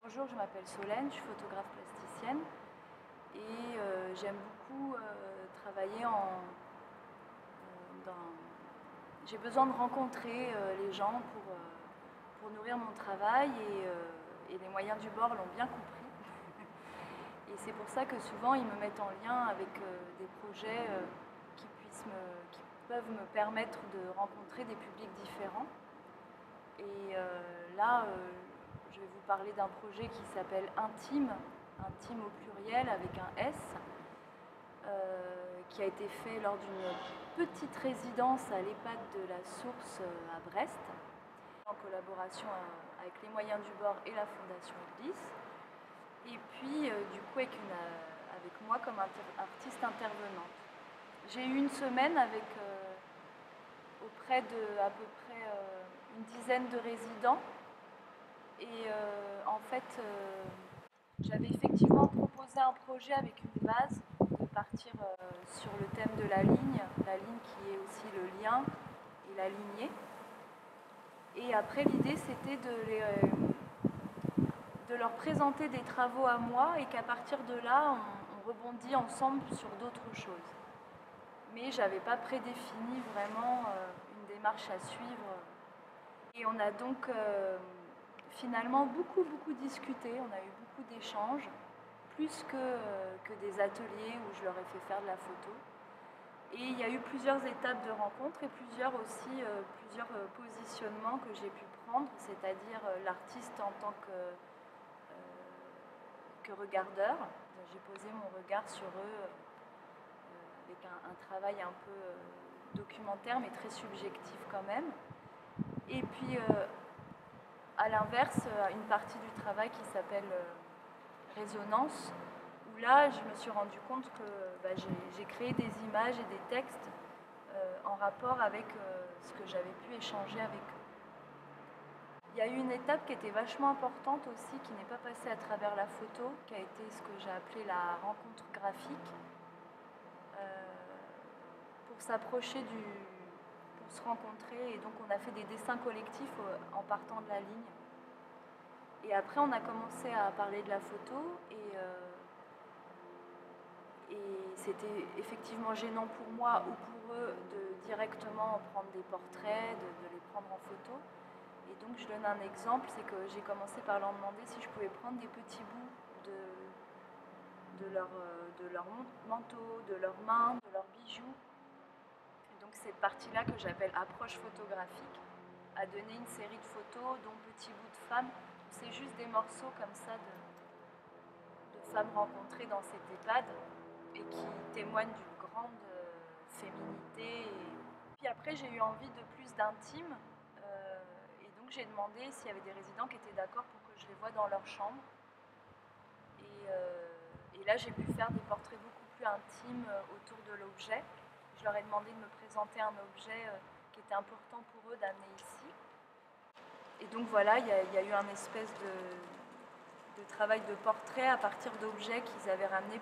Bonjour, je m'appelle Solène, je suis photographe plasticienne et j'aime beaucoup travailler dans... J'ai besoin de rencontrer les gens pour nourrir mon travail et les moyens du bord l'ont bien compris. Et c'est pour ça que souvent ils me mettent en lien avec des projets qui peuvent me permettre de rencontrer des publics différents. Et là, je vais vous parler d'un projet qui s'appelle Intime, Intime au pluriel avec un S, qui a été fait lors d'une petite résidence à l'EHPAD de la Source à Brest, en collaboration avec les moyens du bord et la Fondation Iblis. Et puis, du coup, avec moi comme artiste intervenante. J'ai eu une semaine auprès de à peu près une dizaine de résidents. Et en fait, j'avais effectivement proposé un projet avec une base, de partir sur le thème de la ligne qui est aussi le lien et la lignée. Et après, l'idée, c'était de leur présenter des travaux à moi et qu'à partir de là, on rebondit ensemble sur d'autres choses. Mais je n'avais pas prédéfini vraiment une démarche à suivre. Et on a donc finalement beaucoup discuté, on a eu beaucoup d'échanges, plus que des ateliers où je leur ai fait faire de la photo. Et il y a eu plusieurs étapes de rencontre et plusieurs positionnements que j'ai pu prendre, c'est-à-dire l'artiste en tant que regardeur. J'ai posé mon regard sur eux avec un travail un peu documentaire mais très subjectif quand même. Et puis à l'inverse, une partie du travail qui s'appelle Résonance, où là je me suis rendu compte que j'ai créé des images et des textes en rapport avec ce que j'avais pu échanger avec eux. Il y a eu une étape qui était vachement importante aussi, qui n'est pas passée à travers la photo, qui a été ce que j'ai appelé la rencontre graphique, pour s'approcher pour se rencontrer, et donc on a fait des dessins collectifs en partant de la ligne. Et après on a commencé à parler de la photo et c'était effectivement gênant pour moi ou pour eux de directement prendre des portraits, de les prendre en photo. Et donc je donne un exemple, c'est que j'ai commencé par leur demander si je pouvais prendre des petits bouts de leur manteau, de leurs mains, de leurs bijoux. Et donc cette partie-là que j'appelle approche photographique a donné une série de photos dont petits bouts de femmes. C'est juste des morceaux comme ça de femmes rencontrées dans cette EHPAD et qui témoignent d'une grande féminité. Et puis après j'ai eu envie de plus d'intime. Et donc j'ai demandé s'il y avait des résidents qui étaient d'accord pour que je les voie dans leur chambre. Et là j'ai pu faire des portraits beaucoup plus intimes autour de l'objet. Je leur ai demandé de me présenter un objet qui était important pour eux d'amener ici. Et donc voilà, il y a eu un espèce de travail de portrait à partir d'objets qu'ils avaient ramenés,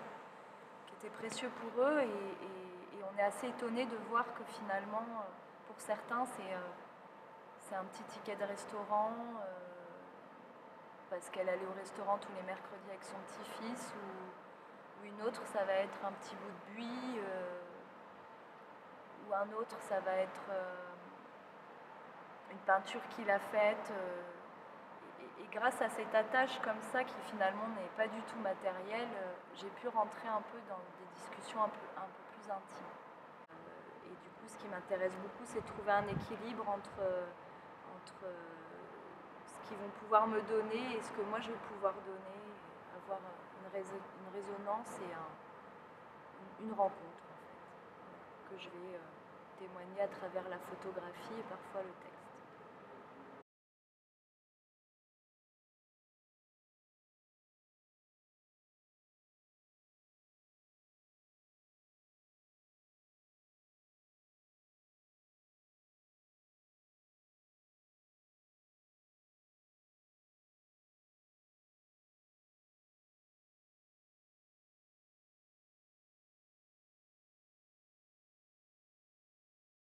qui étaient précieux pour eux. Et on est assez étonné de voir que finalement, pour certains, c'est un petit ticket de restaurant parce qu'elle allait au restaurant tous les mercredis avec son petit-fils, ou une autre, ça va être un petit bout de buis, ou un autre, ça va être une peinture qu'il a faite. Et grâce à cet attache comme ça, qui finalement n'est pas du tout matérielle, j'ai pu rentrer un peu dans des discussions un peu plus intimes. Et du coup, ce qui m'intéresse beaucoup, c'est de trouver un équilibre entre ce qu'ils vont pouvoir me donner et ce que moi je vais pouvoir donner, et avoir une résonance et une rencontre en fait, que je vais témoigner à travers la photographie et parfois le texte.